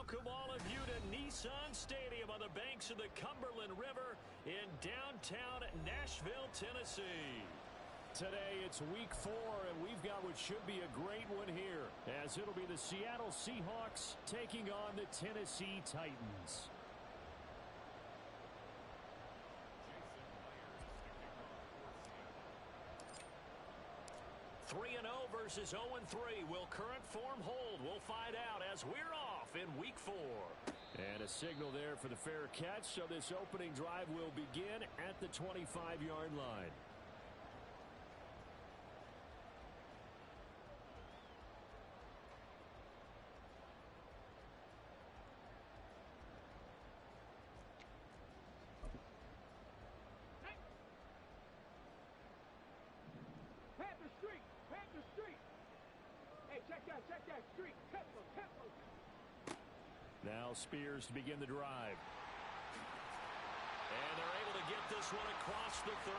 welcome all of you to Nissan Stadium on the banks of the Cumberland River in downtown Nashville, Tennessee. Today it's week 4, and we've got what should be a great one here, as it'll be the Seattle Seahawks taking on the Tennessee Titans. 3-0 versus 0-3. Will current form hold? We'll find out as we're off in week 4. And a signal there for the fair catch, so this opening drive will begin at the 25-yard line. Now Spears to begin the drive. And they're able to get this one across the 35.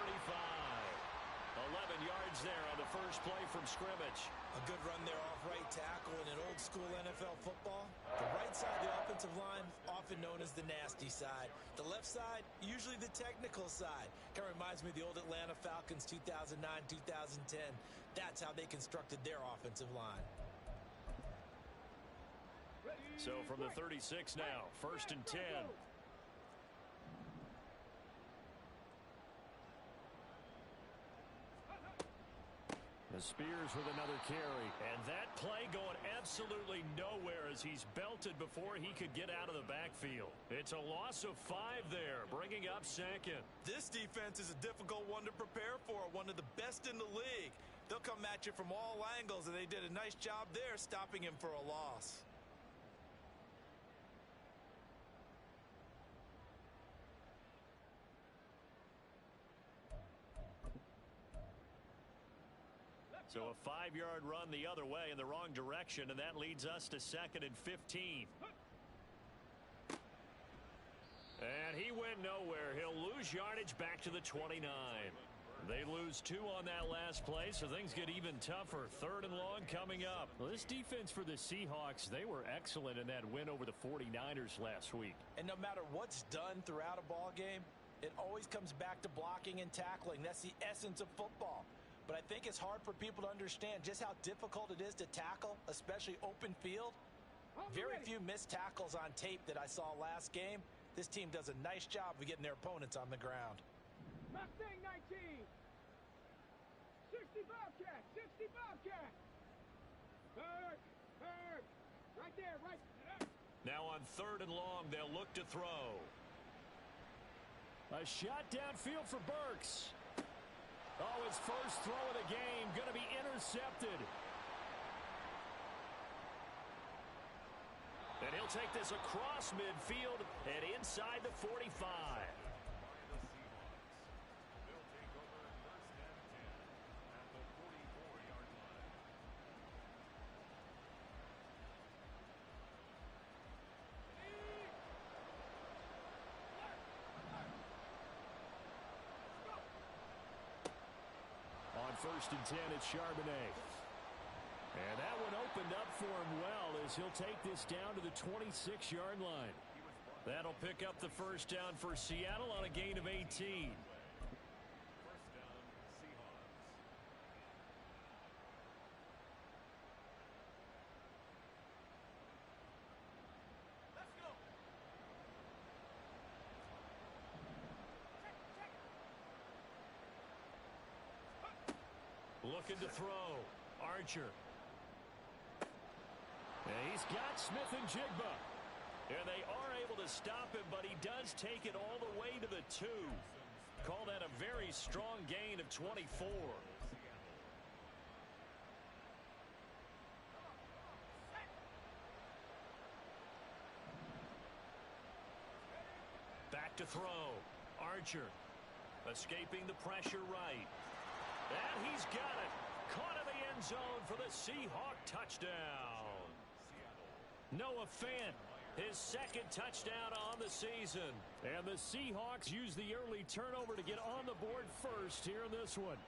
11 yards there on the first play from scrimmage. A good run there off right tackle in an old school NFL football. The right side of the offensive line, often known as the nasty side. The left side, usually the technical side. Kind of reminds me of the old Atlanta Falcons 2009-2010. That's how they constructed their offensive line. So from the 36 now, 1st and 10. The Spears with another carry. And that play going absolutely nowhere as he's belted before he could get out of the backfield. It's a loss of 5 there, bringing up 2nd. This defense is a difficult one to prepare for, one of the best in the league. They'll come at you from all angles, and they did a nice job there stopping him for a loss. So a 5-yard run the other way in the wrong direction, and that leads us to 2nd and 15. And he went nowhere. He'll lose yardage back to the 29. They lose 2 on that last play, so things get even tougher. 3rd and long coming up. Well, this defense for the Seahawks, they were excellent in that win over the 49ers last week. And no matter what's done throughout a ball game, it always comes back to blocking and tackling. That's the essence of football. But I think it's hard for people to understand just how difficult it is to tackle, especially open field. Very few missed tackles on tape that I saw last game. This team does a nice job of getting their opponents on the ground. Mustang 19. 60 Bobcat. 60 Bobcat. Bird. Right there, right. Now on 3rd and long, they'll look to throw. A shot downfield for Burks. Oh, his first throw of the game going to be intercepted. And he'll take this across midfield and inside the 45. On 1st and 10, it's Charbonnet. And that one opened up for him well as he'll take this down to the 26-yard line. That'll pick up the first down for Seattle on a gain of 18. First down, Seahawks. Let's go. Looking to throw. Archer. And he's got Smith and Jigba. And they are able to stop him, but he does take it all the way to the 2. Call that a very strong gain of 24. Back to throw. Archer. Escaping the pressure right. And he's got it. Caught in the end zone for the Seahawk touchdown. Noah Fant, his 2nd touchdown on the season. And the Seahawks use the early turnover to get on the board first here in this one.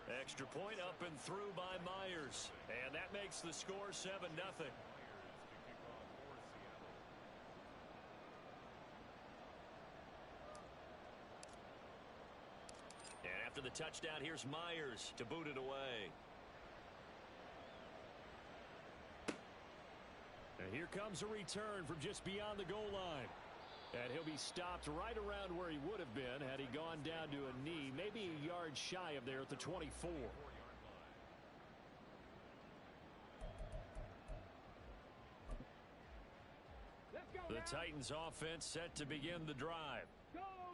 Extra point up and through by Myers. And that makes the score 7-0. the touchdown, here's Myers to boot it away. And here comes a return from just beyond the goal line. And he'll be stopped right around where he would have been had he gone down to a knee, maybe a yard shy of there at the 24. The Titans offense set to begin the drive.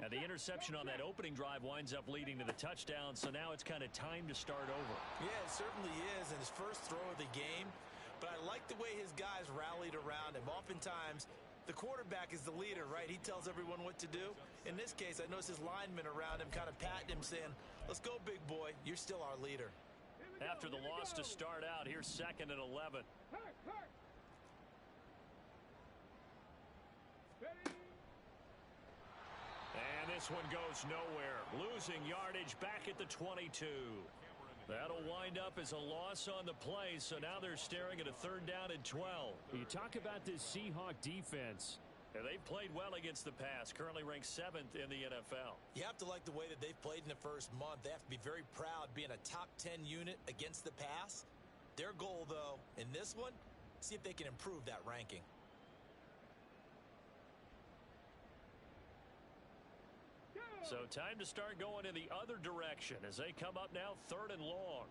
And the interception on that opening drive winds up leading to the touchdown, so now it's kind of time to start over. Yeah, it certainly is in his first throw of the game. But I like the way his guys rallied around him. Oftentimes, the quarterback is the leader, right? He tells everyone what to do. In this case, I noticed his linemen around him kind of patting him, saying, let's go, big boy. You're still our leader. After the loss to start out, here's 2nd and 11. And this one goes nowhere. Losing yardage back at the 22. That'll wind up as a loss on the play, so now they're staring at a 3rd down and 12. You talk about this Seahawk defense. And they've played well against the pass, currently ranked 7th in the NFL. You have to like the way that they've played in the first month. They have to be very proud being a top 10 unit against the pass. Their goal, though, in this one, see if they can improve that ranking. So time to start going in the other direction as they come up now 3rd and long.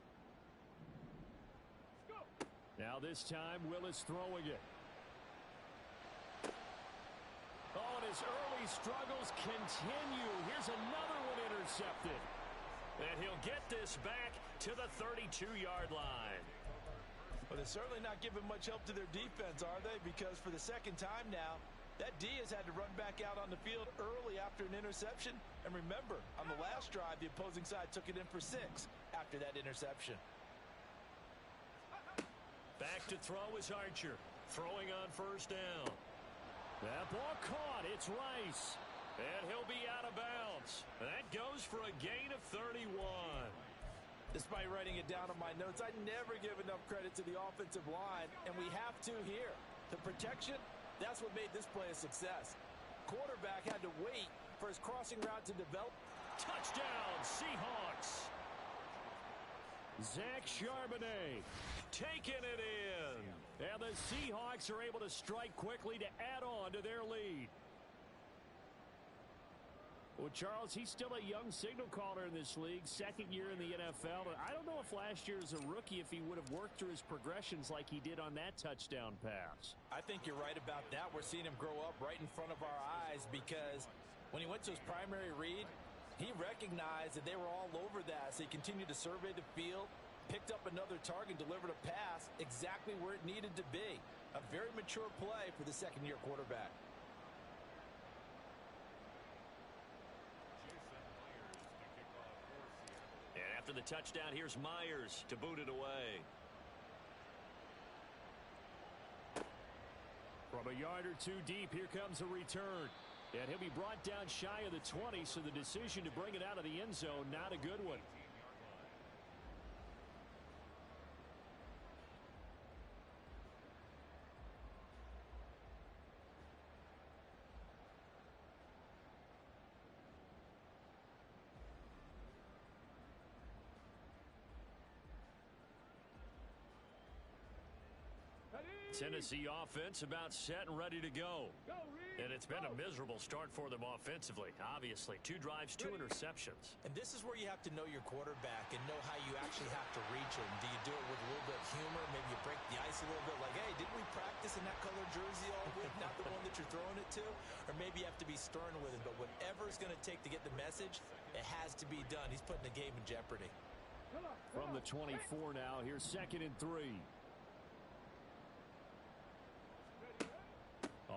Now this time Willis throwing it. Oh, and his early struggles continue. Here's another one intercepted. And he'll get this back to the 32-yard line. But they're certainly not giving much help to their defense, are they? Because for the second time now, that D has had to run back out on the field early after an interception. And remember, on the last drive, the opposing side took it in for 6 after that interception. Back to throw is Archer. Throwing on 1st down. That ball caught. It's Rice. And he'll be out of bounds. That goes for a gain of 31. Despite writing it down on my notes, I never give enough credit to the offensive line, and we have to here. The protection, that's what made this play a success. Quarterback had to wait for his crossing route to develop. Touchdown, Seahawks. Zach Charbonnet Taking it in. and the Seahawks are able to strike quickly to add on to their lead. Well, Charles, he's still a young signal caller in this league, 2nd year in the NFL. I don't know if last year as a rookie if he would have worked through his progressions like he did on that touchdown pass. I think you're right about that. We're seeing him grow up right in front of our eyes because when he went to his primary read, he recognized that they were all over that. So he continued to survey the field, picked up another target, delivered a pass exactly where it needed to be. A very mature play for the 2nd-year quarterback. And after the touchdown, here's Myers to boot it away. From a yard or 2 deep, here comes a return. And he'll be brought down shy of the 20, so the decision to bring it out of the end zone, not a good one. Tennessee offense about set and ready to go. And it's been a miserable start for them offensively. Obviously, 2 drives, 2 interceptions. And this is where you have to know your quarterback and know how you actually have to reach him. Do you do it with a little bit of humor? Maybe you break the ice a little bit like, hey, didn't we practice in that color jersey all week? Not the one that you're throwing it to? Or maybe you have to be stern with him. But whatever it's going to take to get the message, it has to be done. He's putting the game in jeopardy. From the 24 now, here's 2nd and 3.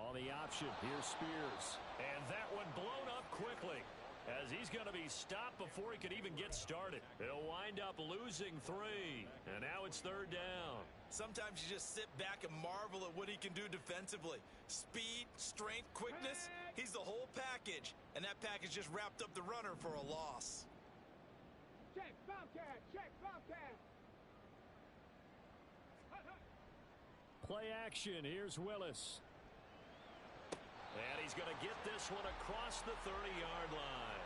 On the option, here's Spears. And that one blown up quickly as he's going to be stopped before he could even get started. He'll wind up losing 3. And now it's 3rd down. Sometimes you just sit back and marvel at what he can do defensively. Speed, strength, quickness, he's the whole package. And that package just wrapped up the runner for a loss. Check, Bobcat, check, Bobcat. Play action, here's Willis. And he's going to get this one across the 30-yard line.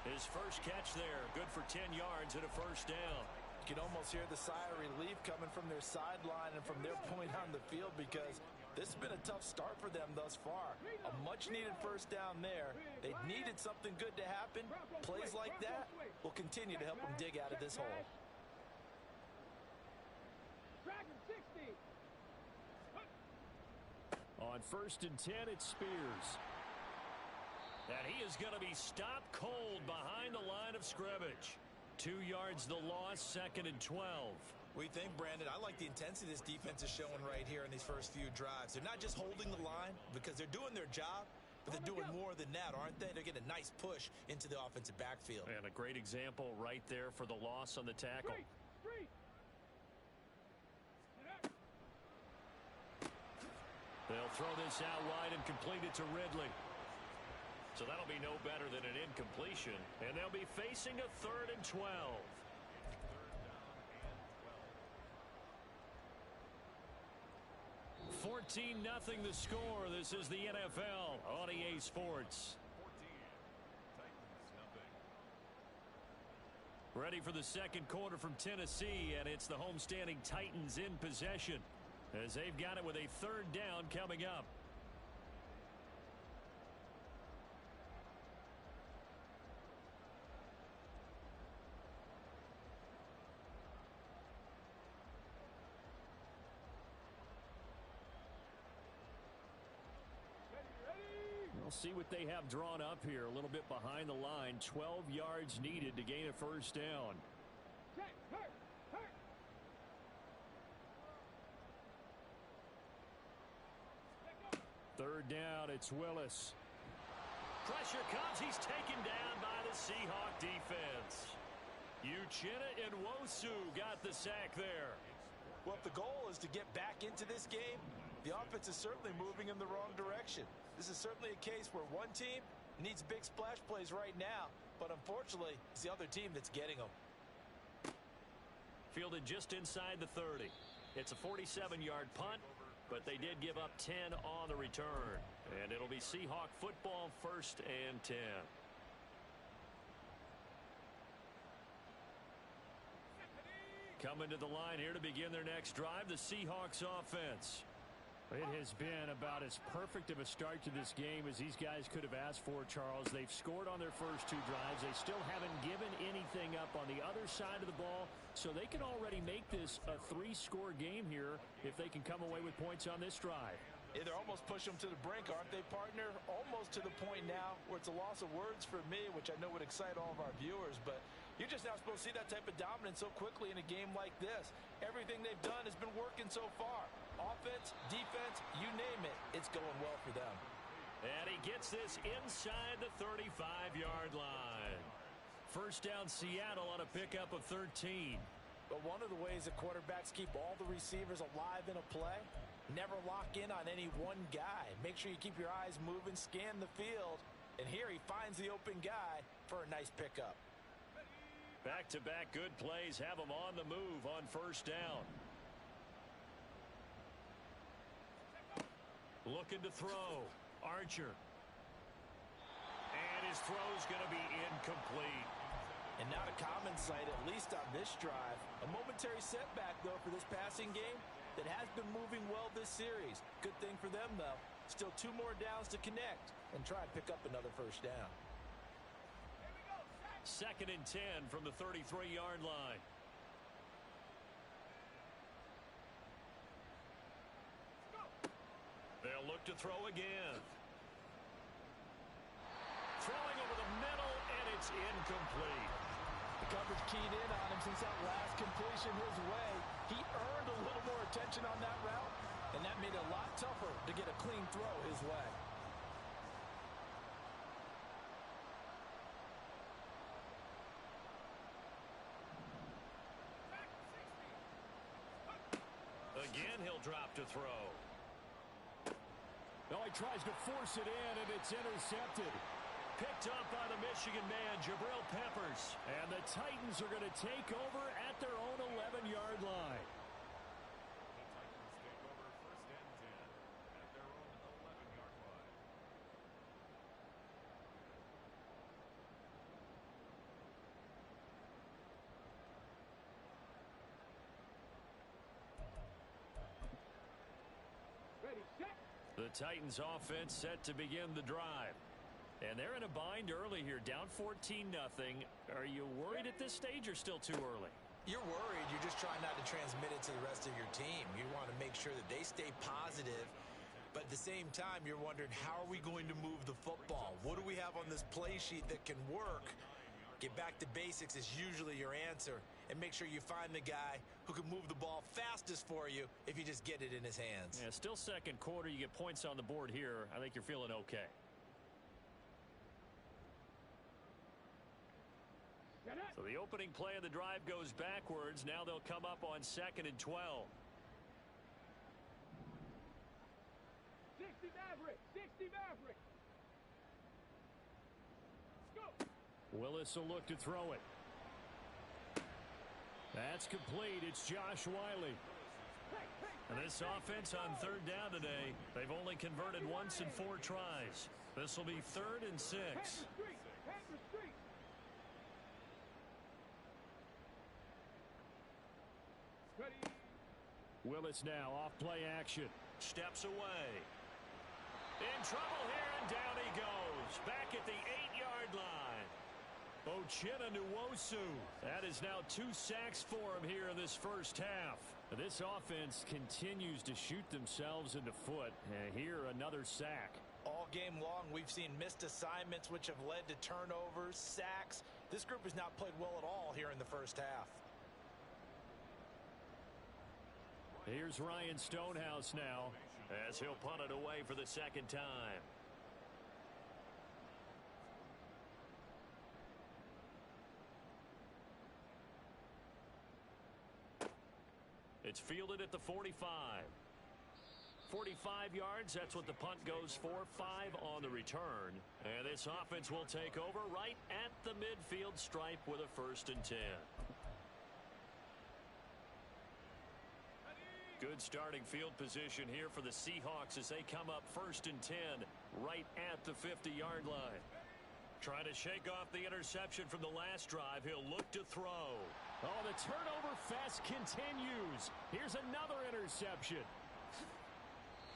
His first catch there, good for 10 yards and a first down. You can almost hear the sigh of relief coming from their sideline and from their point on the field, because this has been a tough start for them thus far. A much-needed first down there. They needed something good to happen. Plays like that will continue to help them dig out of this hole. On 1st and 10, it's Spears. And he is going to be stopped cold behind the line of scrimmage. 2 yards the loss, 2nd and 12. We think, Brandon, I like the intensity this defense is showing right here in these first few drives. They're not just holding the line because they're doing their job, but they're doing more than that, aren't they? They're getting a nice push into the offensive backfield. And a great example right there for the loss on the tackle. They'll throw this out wide and complete it to Ridley. So that'll be no better than an incompletion. And they'll be facing a 3rd and 12. 14-0 the score. This is the NFL on EA Sports. 14, Titans, nothing. Ready for the second quarter from Tennessee, and it's the homestanding Titans in possession as they've got it with a 3rd down coming up. We'll see what they have drawn up here. A little bit behind the line. 12 yards needed to gain a first down. Third down, it's Willis. Pressure comes. He's taken down by the Seahawks defense. Uchenna and Nwosu got the sack there. Well, if the goal is to get back into this game, the offense is certainly moving in the wrong direction. This is certainly a case where one team needs big splash plays right now, but unfortunately, it's the other team that's getting them. Fielded just inside the 30. It's a 47-yard punt, but they did give up 10 on the return. And it'll be Seahawk football, 1st and 10. Coming to the line here to begin their next drive, the Seahawks offense. It has been about as perfect of a start to this game as these guys could have asked for, Charles. They've scored on their first 2 drives. They still haven't given anything up on the other side of the ball, so they can already make this a 3-score game here if they can come away with points on this drive. Yeah, they're almost pushing them to the brink, aren't they, partner? Almost to the point now where it's a loss of words for me, which I know would excite all of our viewers, but you're just not supposed to see that type of dominance so quickly in a game like this. Everything they've done has been working so far. Offense, defense, you name it, it's going well for them. And he gets this inside the 35-yard line. First down, Seattle on a pickup of 13. But one of the ways that quarterbacks keep all the receivers alive in a play, never lock in on any one guy. Make sure you keep your eyes moving, scan the field, and here he finds the open guy for a nice pickup. Back-to-back good plays have him on the move on first down. Looking to throw. Archer. And his throw's going to be incomplete. And not a common sight, at least on this drive. A momentary setback, though, for this passing game that has been moving well this series. Good thing for them, though. Still 2 more downs to connect and try and pick up another first down. 2nd and 10 from the 33-yard line. They'll look to throw again. Throwing over the middle, and it's incomplete. The coverage keyed in on him since that last completion his way. He earned a little more attention on that route, and that made it a lot tougher to get a clean throw his way. Again, he'll drop to throw. No, he tries to force it in, and it's intercepted. Picked up by the Michigan man, Jabril Peppers. And the Titans are going to take over at their own 11-yard line. The Titans take over 1st and 10 at their own 11-yard line. The Titans offense set to begin the drive. And they're in a bind early here, down 14-0. Are you worried at this stage or still too early? You're worried. You're just trying not to transmit it to the rest of your team. You want to make sure that they stay positive. But at the same time, you're wondering, how are we going to move the football? What do we have on this play sheet that can work? Get back to basics is usually your answer. And make sure you find the guy who can move the ball fastest for you if you just get it in his hands. Yeah, still second quarter. You get points on the board here. I think you're feeling okay. So the opening play of the drive goes backwards. Now they'll come up on 2nd and 12. 60 Maverick. 60 Maverick. Let's go. Willis will look to throw it. That's complete. It's Josh Wiley. And this offense on 3rd down today, they've only converted once in 4 tries. This will be 3rd and 6. Willis now off play action. Steps away. In trouble here, and down he goes. Back at the 8-yard line. Uchenna Nwosu. That is now 2 sacks for him here in this first half. This offense continues to shoot themselves in the foot. Here, another sack. All game long, we've seen missed assignments which have led to turnovers, sacks. This group has not played well at all here in the first half. Here's Ryan Stonehouse now, as he'll punt it away for the 2nd time. It's fielded at the 45. 45 yards, that's what the punt goes for. 5 on the return. And this offense will take over right at the midfield stripe with a 1st and 10. Good starting field position here for the Seahawks as they come up 1st and 10 right at the 50-yard line. Trying to shake off the interception from the last drive. He'll look to throw. Oh, the turnover fest continues. Here's another interception.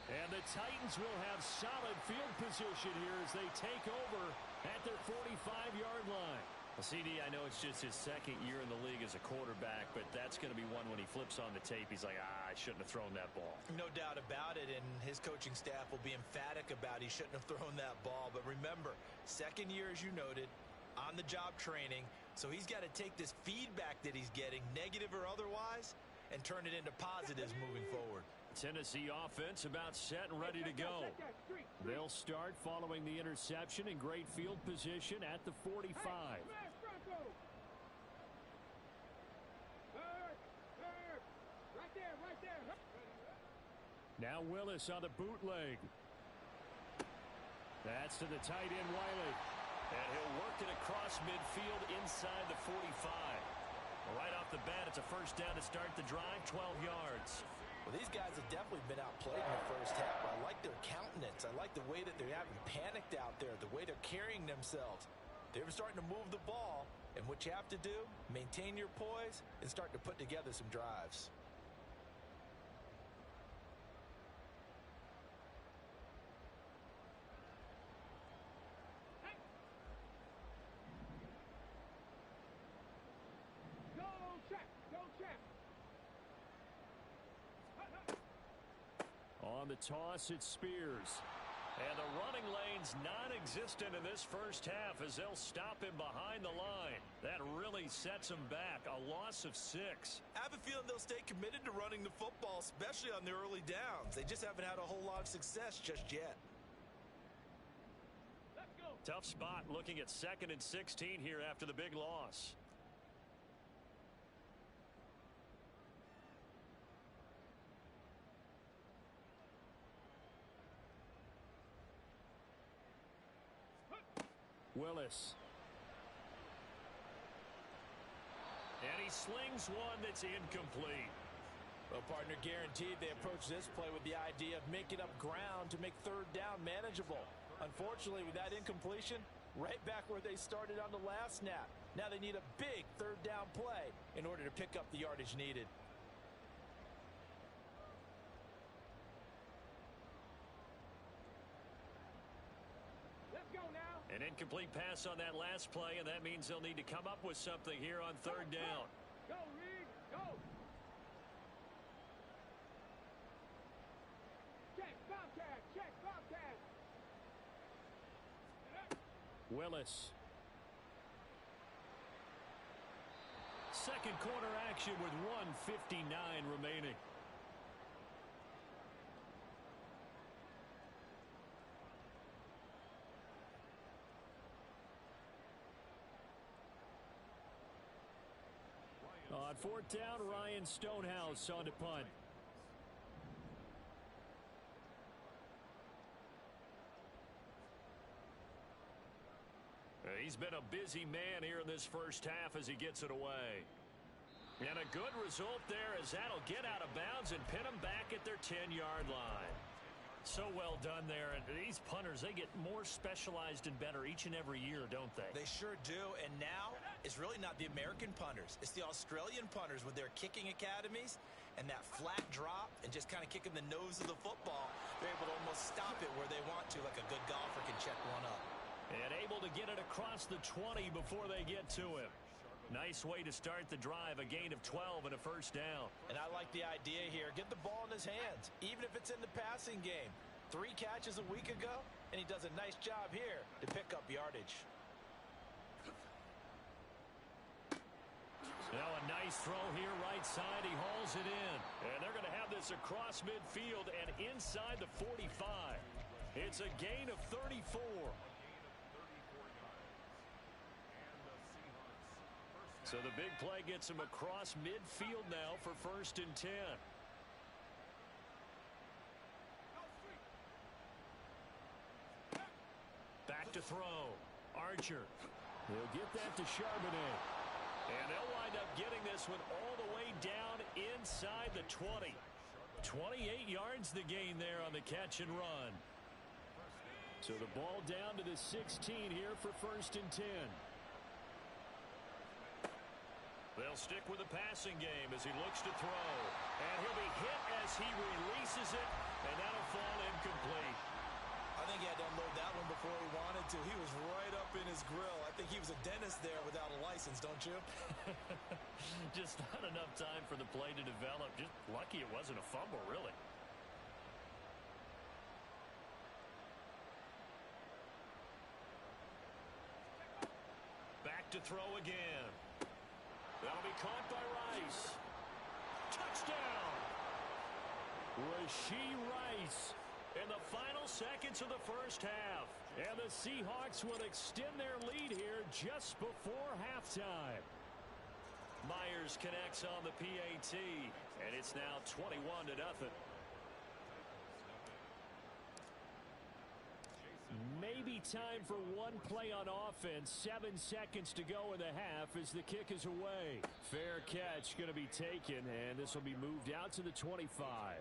And the Titans will have solid field position here as they take over at their 45-yard line. CD, I know it's just his 2nd year in the league as a quarterback, but that's going to be one when he flips on the tape. He's like, I shouldn't have thrown that ball. No doubt about it, and his coaching staff will be emphatic about he shouldn't have thrown that ball. But remember, 2nd year, as you noted, on-the-job training, so he's got to take this feedback that he's getting, negative or otherwise, and turn it into positives moving forward. Tennessee offense about set and ready to go. They'll start following the interception in great field position at the 45. Now Willis on the bootleg. That's to the tight end, Wiley. And he'll work it across midfield inside the 45. Right off the bat, it's a 1st down to start the drive, 12 yards. Well, these guys have definitely been outplayed in the first half. I like their countenance. I like the way that they haven't panicked out there, the way they're carrying themselves. They're starting to move the ball, and what you have to do, maintain your poise and start to put together some drives. On the toss, it's Spears. And the running lane's non-existent in this first half as they'll stop him behind the line. That really sets him back. A loss of 6. I have a feeling they'll stay committed to running the football, especially on their early downs. They just haven't had a whole lot of success just yet. Let's go. Tough spot looking at 2nd and 16 here after the big loss. Willis. And he slings one that's incomplete. Well, partner, guaranteed they approach this play with the idea of making up ground to make 3rd down manageable. Unfortunately, with that incompletion, right back where they started on the last snap. Now they need a big 3rd down play in order to pick up the yardage needed. An incomplete pass on that last play, and that means they'll need to come up with something here on third down. Go, Reed, go. Check, Bobcat, check, Bobcat. Willis. Second quarter action with 1:59 remaining. On fourth down, Ryan Stonehouse on to punt. He's been a busy man here in this first half as he gets it away. And a good result there as that'll get out of bounds and pin them back at their 10-yard line. So well done there. And these punters, they get more specialized and better each and every year, don't they? They sure do. And now it's really not the American punters. It's the Australian punters with their kicking academies and that flat drop and just kind of kicking the nose of the football. They're able to almost stop it where they want to, like a good golfer can check one up. And able to get it across the 20 before they get to him. Nice way to start the drive, a gain of 12 and a first down. And I like the idea here. Get the ball in his hands, even if it's in the passing game. 3 catches a week ago, and he does a nice job here to pick up yardage. Now a nice throw here right side. He hauls it in. And they're going to have this across midfield and inside the 45. It's a gain of 34. So the big play gets him across midfield now for 1st and 10. Back to throw. Archer. He'll get that to Charbonnet. And they'll wind up getting this one all the way down inside the 20. 28 yards the gain there on the catch and run. So the ball down to the 16 here for 1st and 10. They'll stick with the passing game as he looks to throw. And he'll be hit as he releases it, and that'll fall incomplete. I think he had to unload that one before he wanted to. He was right up in his grill. I think he was a dentist there without a license, don't you? Just not enough time for the play to develop. Just lucky it wasn't a fumble, really. Back to throw again. That'll be caught by Rice. Touchdown! Rashee Rice In the final seconds of the first half. And the Seahawks will extend their lead here just before halftime. Myers connects on the PAT, and it's now 21-0. Maybe time for one play on offense. 7 seconds to go in the half as the kick is away. Fair catch going to be taken, and this will be moved out to the 25.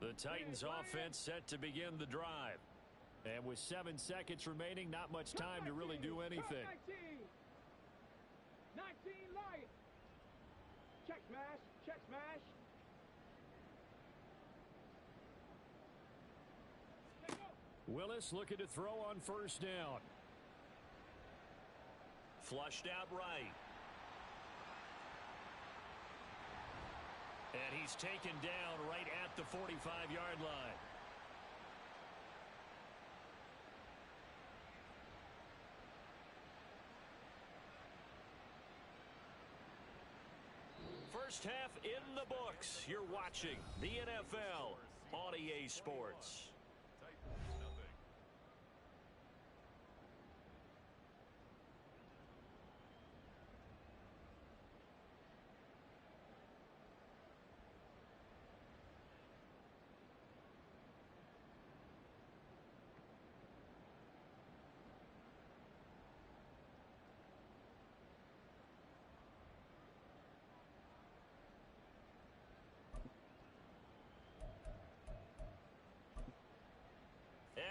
The Titans offense set to begin the drive. And with 7 seconds remaining, not much time to really do anything. 19 light. Check smash, check smash. Willis looking to throw on first down. Flushed out right. And he's taken down right at the 45-yard line. First half in the books. You're watching the NFL on EA Sports.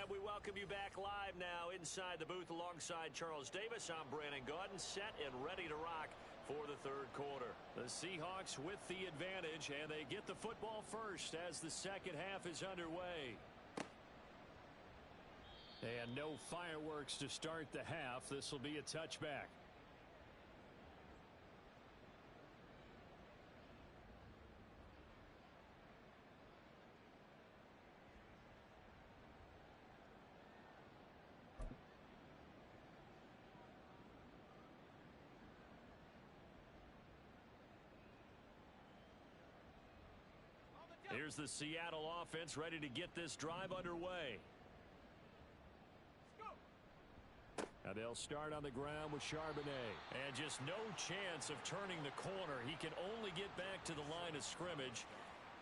And we welcome you back live now inside the booth alongside Charles Davis. I'm Brandon Gaudin, set and ready to rock for the third quarter. The Seahawks with the advantage, and they get the football first as the second half is underway. And no fireworks to start the half. This will be a touchback. Here's the Seattle offense ready to get this drive underway. And they'll start on the ground with Charbonnet. And just no chance of turning the corner. He can only get back to the line of scrimmage.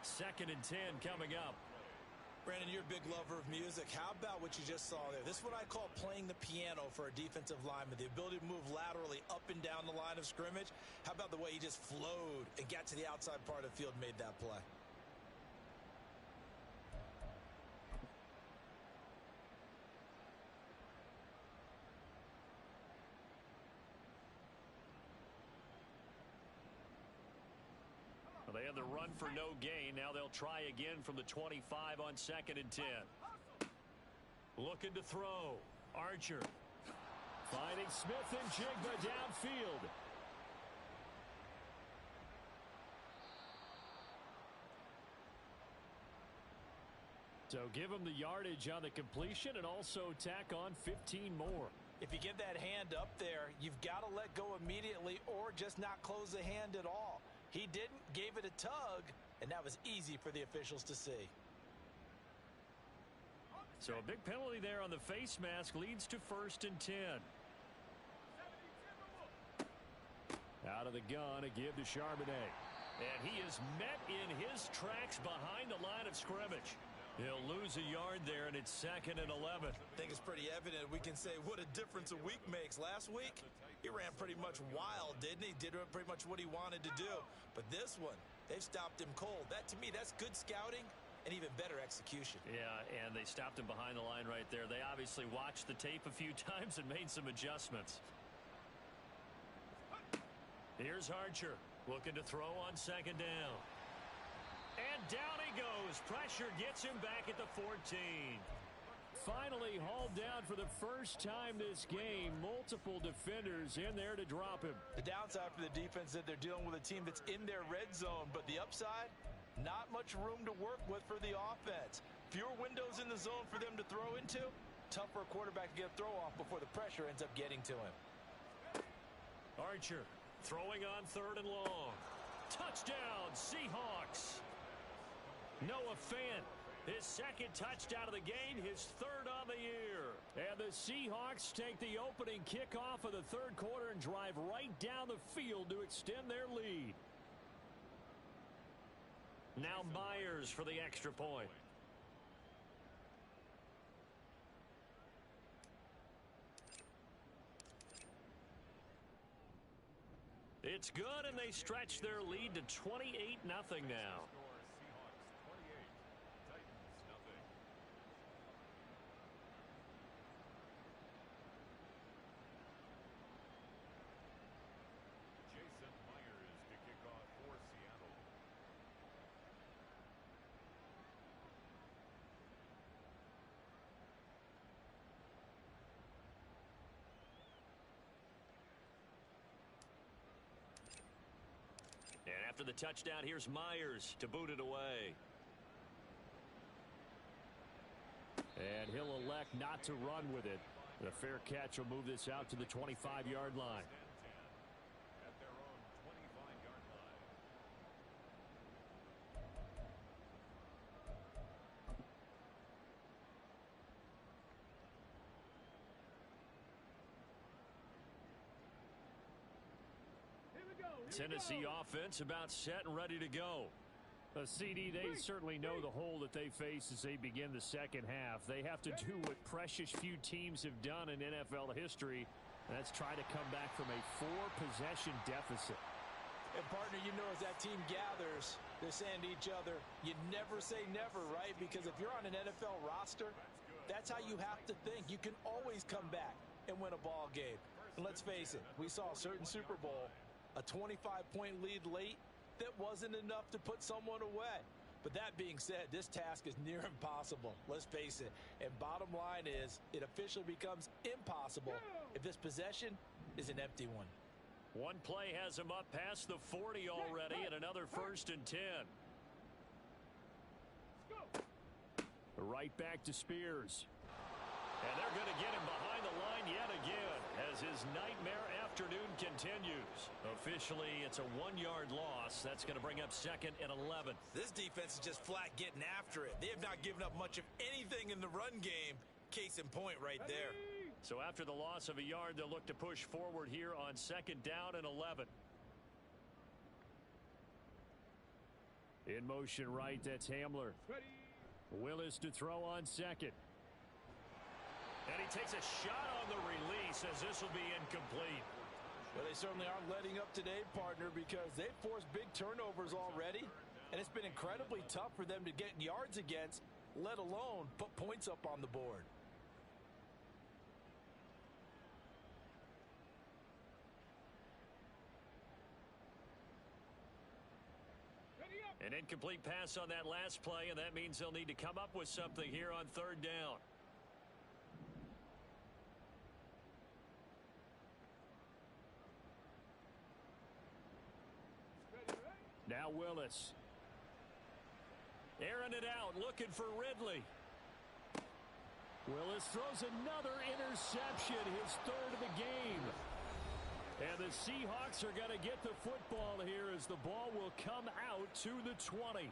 2nd and 10 coming up. Brandon, you're a big lover of music. How about what you just saw there? This is what I call playing the piano for a defensive lineman. The ability to move laterally up and down the line of scrimmage. How about the way he just flowed and got to the outside part of the field and made that play? They had the run for no gain. Now they'll try again from the 25 on 2nd and 10. Looking to throw. Archer. Finding Smith and Jigba downfield. So give him the yardage on the completion and also tack on 15 more. If you give that hand up there, you've got to let go immediately or just not close the hand at all. He didn't, gave it a tug, and that was easy for the officials to see. So a big penalty there on the face mask leads to 1st and 10. Out of the gun, a give to Charbonnet. And he is met in his tracks behind the line of scrimmage. He'll lose a yard there, and it's 2nd and 11. I think it's pretty evident. We can say what a difference a week makes. Last week, he ran pretty much wild, didn't he? Did pretty much what he wanted to do. But this one, they've stopped him cold. That, to me, that's good scouting and even better execution. Yeah, and they stopped him behind the line right there. They obviously watched the tape a few times and made some adjustments. Here's Archer looking to throw on 2nd down. And down he goes. Pressure gets him back at the 14. Finally hauled down for the first time this game. Multiple defenders in there to drop him. The downside for the defense is that they're dealing with a team that's in their red zone, but the upside, not much room to work with for the offense. Fewer windows in the zone for them to throw into. Tough for a quarterback to get a throw off before the pressure ends up getting to him. Archer throwing on 3rd and long. Touchdown, Seahawks. Noah Fant, his 2nd touchdown of the game, his 3rd on the year. And the Seahawks take the opening kickoff of the 3rd quarter and drive right down the field to extend their lead. Now Myers for the extra point. It's good, and they stretch their lead to 28-0 now. And after the touchdown, here's Myers to boot it away. And he'll elect not to run with it. The fair catch will move this out to the 25-yard line. At their own 25-yard line. Tennessee offense about set and ready to go. CD, they certainly know the hole that they face as they begin the second half. They have to do what precious few teams have done in NFL history. That's try to come back from a 4-possession deficit. And, partner, you know, as that team gathers, they're saying to each other, you never say never, right? Because if you're on an NFL roster, That's how you have to think. You can always come back and win a ball game. And let's face it, we saw a certain Super Bowl, a 25-point lead late, that wasn't enough to put someone away. But that being said, this task is near impossible. Let's face it. And bottom line is, it officially becomes impossible if this possession is an empty one. One play has him up past the 40 already, and another 1st and 10. Right back to Spears. And they're going to get him behind the line yet again as his nightmare afternoon continues. Officially, it's a 1-yard loss. That's going to bring up 2nd and 11. This defense is just flat getting after it. They have not given up much of anything in the run game. Case in point right there. So after the loss of a yard, they'll look to push forward here on 2nd down and 11. In motion right, that's Hamler. Willis to throw on 2nd. And he takes a shot on the release as this will be incomplete. Well, they certainly aren't letting up today, partner, because they've forced big turnovers already. And it's been incredibly tough for them to get yards against, let alone put points up on the board. An incomplete pass on that last play, and that means they'll need to come up with something here on 3rd down. Now Willis. Airing it out, looking for Ridley. Willis throws another interception, his 3rd of the game. And the Seahawks are going to get the football here as the ball will come out to the 20.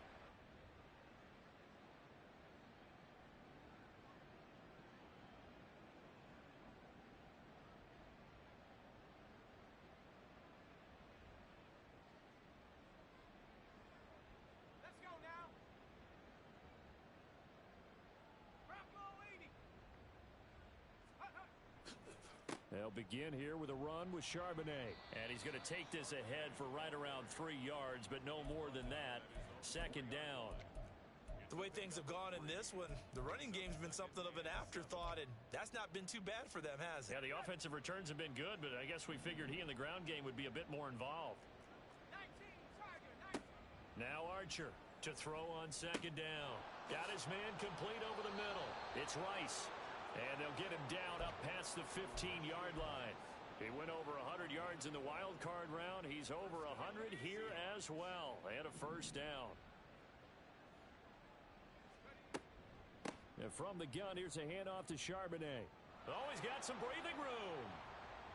They'll begin here with a run with Charbonnet. And he's going to take this ahead for right around 3 yards, but no more than that. 2nd down. The way things have gone in this one, the running game's been something of an afterthought, and that's not been too bad for them, has it? Yeah, the offensive returns have been good, but I guess we figured he in the ground game would be a bit more involved. 19, now Archer to throw on 2nd down. Got his man complete over the middle. It's Rice. And they'll get him down up past the 15-yard line. He went over 100 yards in the wild card round. He's over 100 here as well. And a 1st down. And from the gun, here's a handoff to Charbonnet. Oh, he's got some breathing room.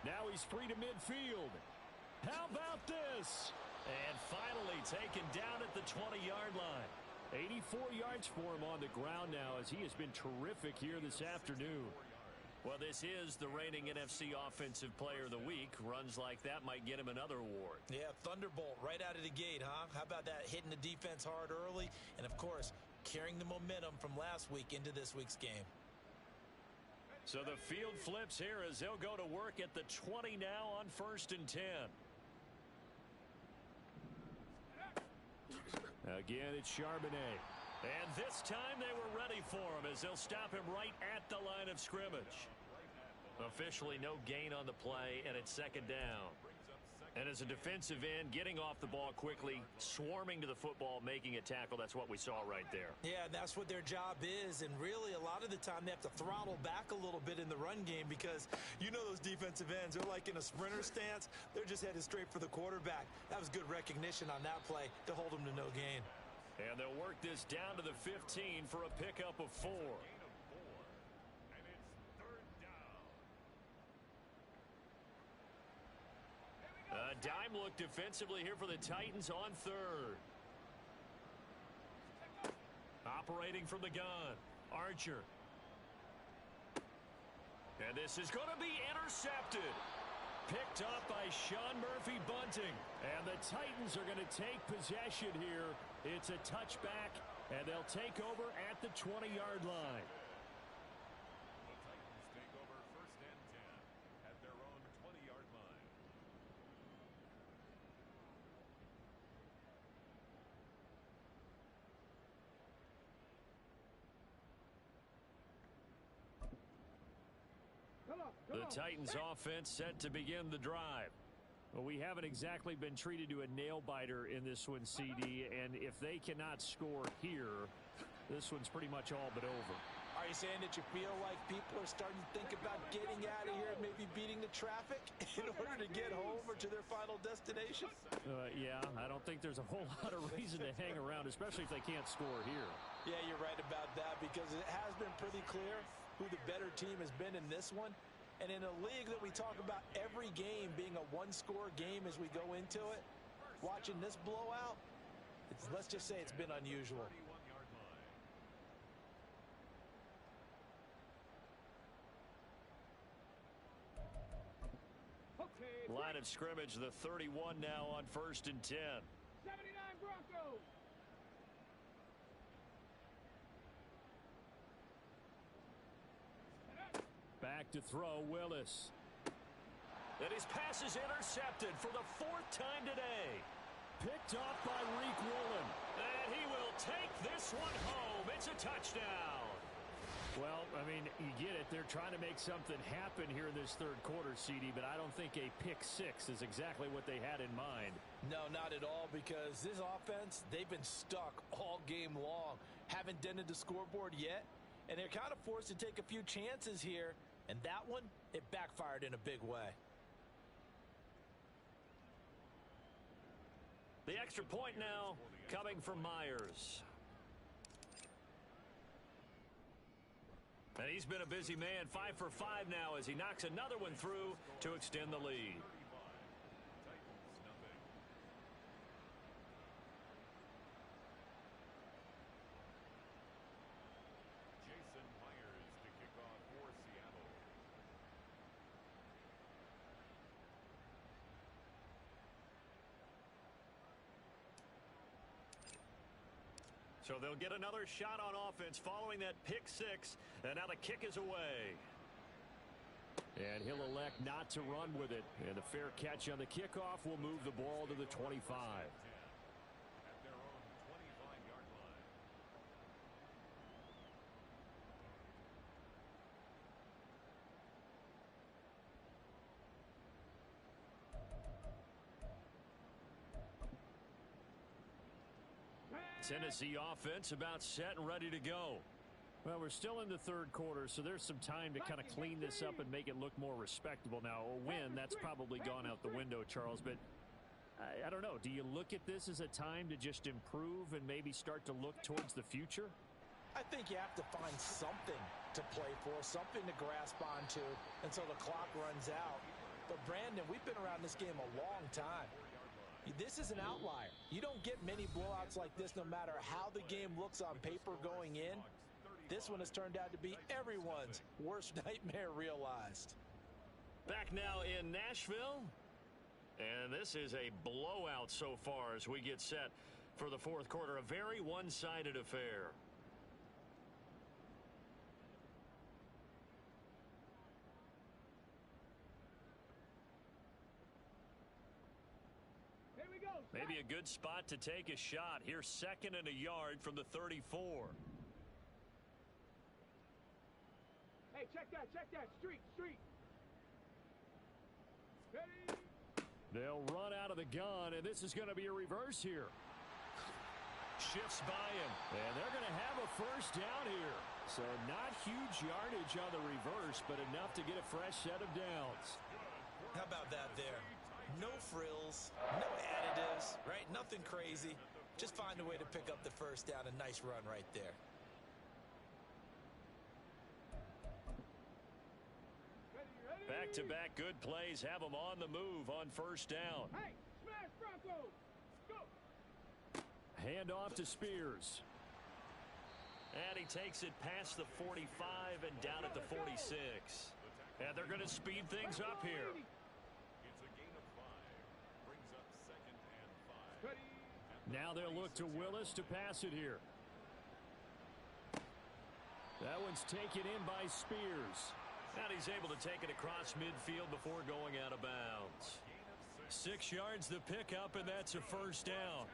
Now he's free to midfield. How about this? And finally taken down at the 20-yard line. 84 yards for him on the ground now as he has been terrific here this afternoon. Well, this is the reigning NFC Offensive Player of the Week. Runs like that might get him another award. Yeah, Thunderbolt right out of the gate, huh? How about that, hitting the defense hard early? And, of course, carrying the momentum from last week into this week's game. So the field flips here as they'll go to work at the 20 now on 1st and 10. Again, it's Charbonnet. And this time they were ready for him as they'll stop him right at the line of scrimmage. Officially no gain on the play, and it's 2nd down. And as a defensive end, getting off the ball quickly, swarming to the football, making a tackle, that's what we saw right there. Yeah, that's what their job is, and really a lot of the time they have to throttle back a little bit in the run game because you know those defensive ends, they're like in a sprinter stance. They're just headed straight for the quarterback. That was good recognition on that play to hold them to no gain. And they'll work this down to the 15 for a pickup of 4. A dime look defensively here for the Titans on 3rd. Operating from the gun, Archer. And this is going to be intercepted. Picked up by Sean Murphy Bunting. And the Titans are going to take possession here. It's a touchback, and they'll take over at the 20-yard line. The Titans offense set to begin the drive. Well, we haven't exactly been treated to a nail-biter in this one, CD, and if they cannot score here, this one's pretty much all but over. Are you saying that you feel like people are starting to think about getting out of here and maybe beating the traffic in order to get home or to their final destination? Yeah, I don't think there's a whole lot of reason to hang around, especially if they can't score here. Yeah, you're right about that because it has been pretty clear who the better team has been in this one. And in a league that we talk about every game being a one-score game as we go into it, watching this blowout, let's just say it's been unusual. Line of scrimmage, the 31 now on 1st and 10. 79 Broncos. Back to throw, Willis. And his pass is intercepted for the 4th time today. Picked off by Reek Woolen. And he will take this one home. It's a touchdown. Well, I mean, you get it. They're trying to make something happen here in this 3rd quarter, CD, but I don't think a pick 6 is exactly what they had in mind. No, not at all, because this offense, they've been stuck all game long. Haven't dented the scoreboard yet, and they're kind of forced to take a few chances here, and that one, it backfired in a big way. The extra point now coming from Myers. And he's been a busy man, 5 for 5 now as he knocks another one through to extend the lead. Jason Myers to kick off for Seattle. So they'll get another shot on offense following that pick 6. And now the kick is away. And he'll elect not to run with it. And the fair catch on the kickoff will move the ball to the 25. At their own 25-yard line. Tennessee offense about set and ready to go. Well, we're still in the 3rd quarter, so there's some time to kind of clean this up and make it look more respectable. Now, a win, that's probably gone out the window, Charles, but I don't know. Do you look at this as a time to just improve and maybe start to look towards the future? I think you have to find something to play for, something to grasp onto until the clock runs out. But, Brandon, we've been around this game a long time. This is an outlier. You don't get many blowouts like this no matter how the game looks on paper going in. This one has turned out to be everyone's worst nightmare realized. Back now in Nashville. And this is a blowout so far as we get set for the 4th quarter. A very one-sided affair. Here we go. Maybe a good spot to take a shot. Here's 2nd and a yard from the 34. Hey, check that. Street. Ready? They'll run out of the gun, and this is going to be a reverse here. Shifts by him. And they're going to have a 1st down here. So not huge yardage on the reverse, but enough to get a fresh set of downs. How about that there? No frills, no additives, right? Nothing crazy. Just find a way to pick up the 1st down. A nice run right there. Back-to-back good plays have them on the move on 1st down. Hey, smash Broncos. Go. Hand off to Spears. And he takes it past the 45 and down at the 46. And they're going to speed things up here. It's a gain of 5. Brings up 2nd and 5. Ready? Now they'll look to Willis to pass it here. That one's taken in by Spears. And he's able to take it across midfield before going out of bounds. 6 yards the pickup, and that's a 1st down.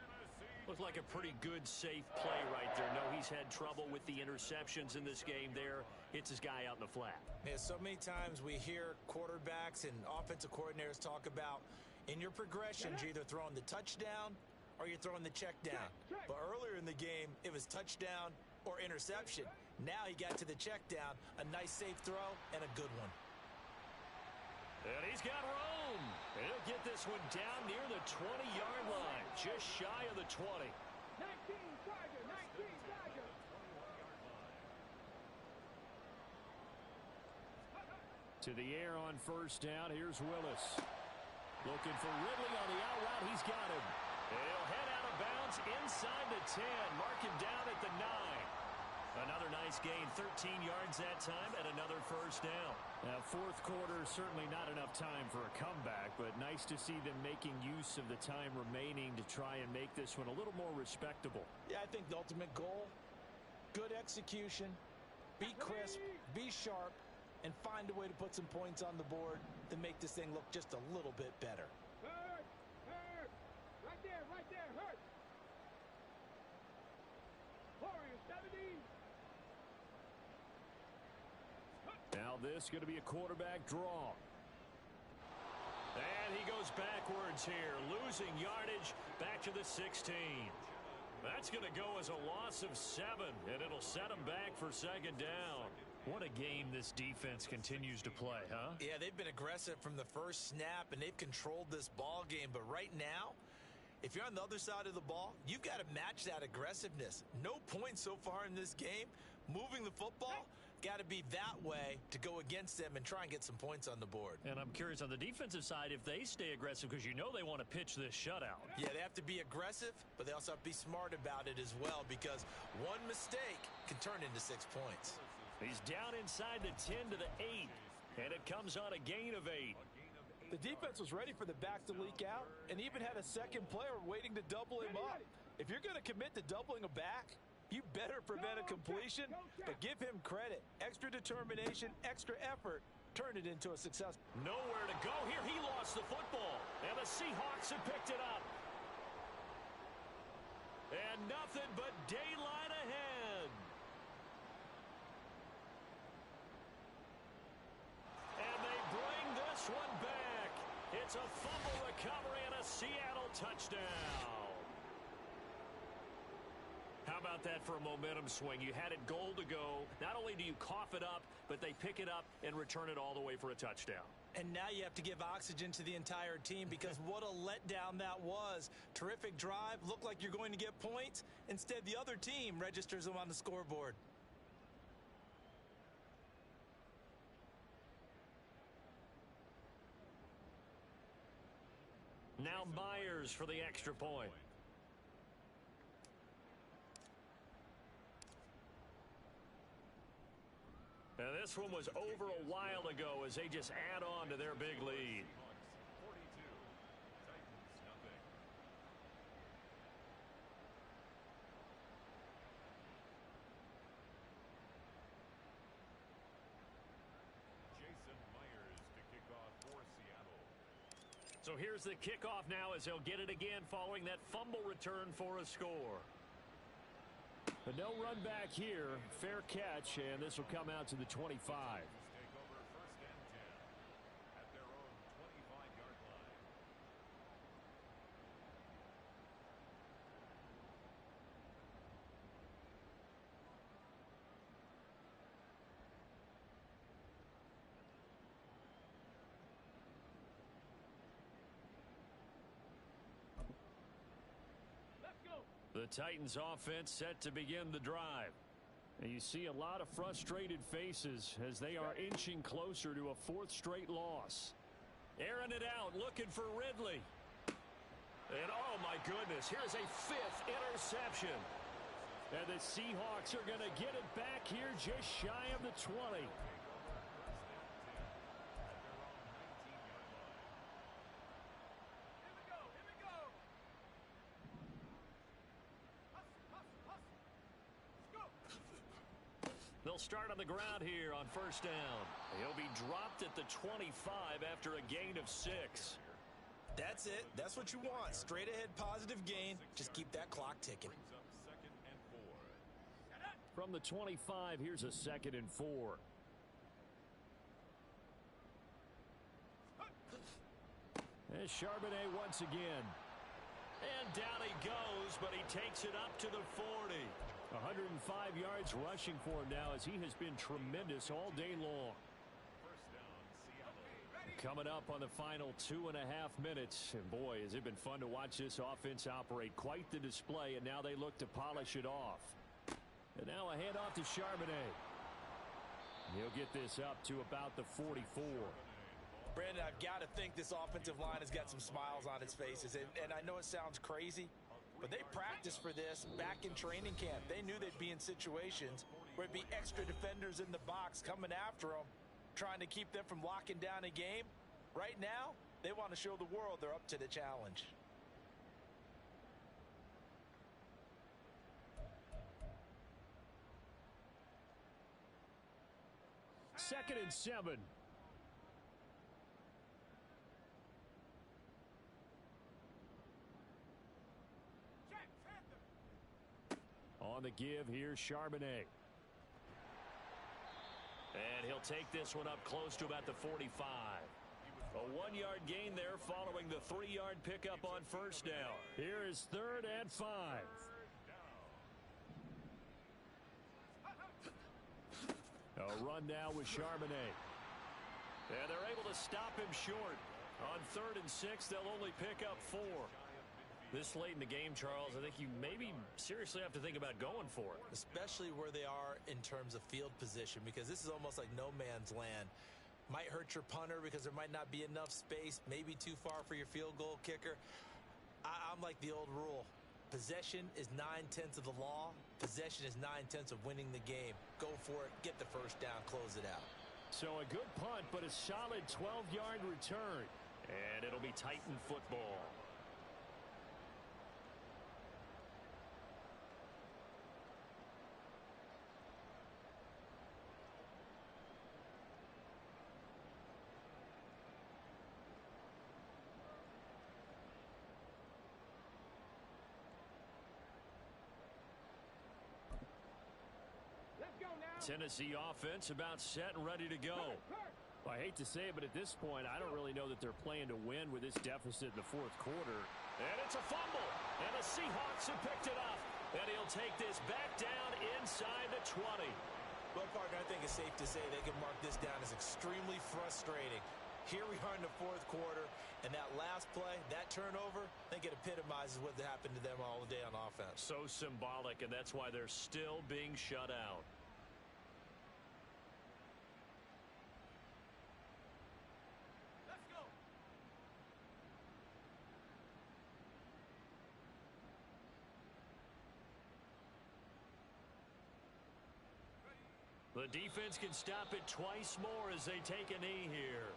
Looked like a pretty good, safe play right there. No, he's had trouble with the interceptions in this game there. Hits his guy out in the flat. Yeah, so many times we hear quarterbacks and offensive coordinators talk about in your progressions, you're either throwing the touchdown or you're throwing the check down. But earlier in the game, it was touchdown or interception. Now he got to the check down, a nice safe throw, and a good one. And he's got room. He'll get this one down near the 20-yard line, just shy of the 20. 19 Charger, 19 Charger. To the air on first down. Here's Willis. Looking for Ridley on the out route. He's got him. He'll head out of bounds inside the 10. Mark him down at the 9. Another nice gain, 13 yards that time, and another first down. Now, fourth quarter, certainly not enough time for a comeback, but nice to see them making use of the time remaining to try and make this one a little more respectable. Yeah, I think the ultimate goal, good execution, be crisp, be sharp, and find a way to put some points on the board to make this thing look just a little bit better. Hurt, hurt. Right there, hurt. Warriors, 70. Now this going to be a quarterback draw. And he goes backwards here, losing yardage back to the 16. That's going to go as a loss of 7, and it'll set him back for second down. What a game this defense continues to play, huh? Yeah, they've been aggressive from the first snap, and they've controlled this ball game. But right now, if you're on the other side of the ball, you've got to match that aggressiveness. No points so far in this game. Moving the football, got to be that way to go against them and try and get some points on the board. And I'm curious on the defensive side if they stay aggressive, because you know they want to pitch this shutout. Yeah, they have to be aggressive, but they also have to be smart about it as well, because one mistake can turn into 6 points. He's down inside the 10 to the 8, and it comes on a gain of 8. The defense was ready for the back to leak out and even had a second player waiting to double him up. If you're going to commit to doubling a back, you better prevent a completion, but give him credit. Extra determination, extra effort, turn it into a success. Nowhere to go here. He lost the football, and the Seahawks have picked it up. And nothing but daylight ahead. And they bring this one back. It's a fumble recovery and a Seattle touchdown. How about that for a momentum swing? You had it goal to go. Not only do you cough it up, but they pick it up and return it all the way for a touchdown. And now you have to give oxygen to the entire team, because what a letdown that was. Terrific drive. Looked like you're going to get points. Instead, the other team registers them on the scoreboard. Now Myers for the extra point. And this one was over a while ago as they just add on to their big lead. 42, Titans nothing. Jason Myers to kick off for Seattle. So here's the kickoff now as they'll get it again following that fumble return for a score. But no run back here. Fair catch, and this will come out to the 25. Take over first and 10 at their own 25-yard line. The Titans offense set to begin the drive. And you see a lot of frustrated faces as they are inching closer to a fourth straight loss. Airing it out, looking for Ridley. And oh my goodness, here's a 5th interception. And the Seahawks are going to get it back here just shy of the 20. They'll start on the ground here on first down. He'll be dropped at the 25 after a gain of 6. That's That's it. That's what you want. Straight ahead positive gain. Just keep that clock ticking. Brings up 2nd and 4. From the 25, here's a 2nd and 4. And Charbonnet once again. And down he goes, but he takes it up to the 40. 105 yards rushing for him now as he has been tremendous all day long. First down, Seattle. Coming up on the final 2.5 minutes. And boy, has it been fun to watch this offense operate. Quite the display, and now they look to polish it off. And now a handoff to Charbonnet. He'll get this up to about the 44. Brandon, I've got to think this offensive line has got some smiles on its faces. And I know it sounds crazy, but they practiced for this back in training camp. They knew they'd be in situations where it'd be extra defenders in the box coming after them, trying to keep them from locking down a game. Right now, they want to show the world they're up to the challenge. Second and 7. On the give, here's Charbonnet. And he'll take this one up close to about the 45. A 1-yard gain there following the 3-yard pickup on first down. Here is 3rd and 5. A run now with Charbonnet. And they're able to stop him short. On 3rd and 6, they'll only pick up 4. This late in the game, Charles, I think you maybe seriously have to think about going for it. Especially where they are in terms of field position, because this is almost like no man's land. Might hurt your punter because there might not be enough space, maybe too far for your field goal kicker. I'm like the old rule. Possession is 9/10 of the law. Possession is 9/10 of winning the game. Go for it, get the first down, close it out. So a good punt, but a solid 12-yard return. And it'll be Titan football. Tennessee offense about set and ready to go. I hate to say it, but at this point, I don't really know that they're playing to win with this deficit in the 4th quarter. And it's a fumble. And the Seahawks have picked it up. And he'll take this back down inside the 20. Well, partner, I think it's safe to say they can mark this down as extremely frustrating. Here we are in the 4th quarter, and that last play, that turnover, I think it epitomizes what happened to them all day on offense. So symbolic, and that's why they're still being shut out. The defense can stop it twice more as they take a knee here.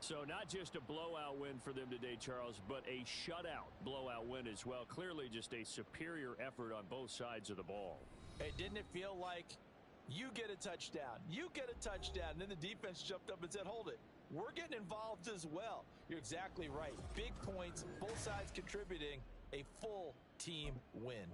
So not just a blowout win for them today, Charles, but a shutout blowout win as well. Clearly just a superior effort on both sides of the ball. Hey, didn't it feel like you get a touchdown, and then the defense jumped up and said, hold it. We're getting involved as well. You're exactly right. Big points, both sides contributing, a full team win.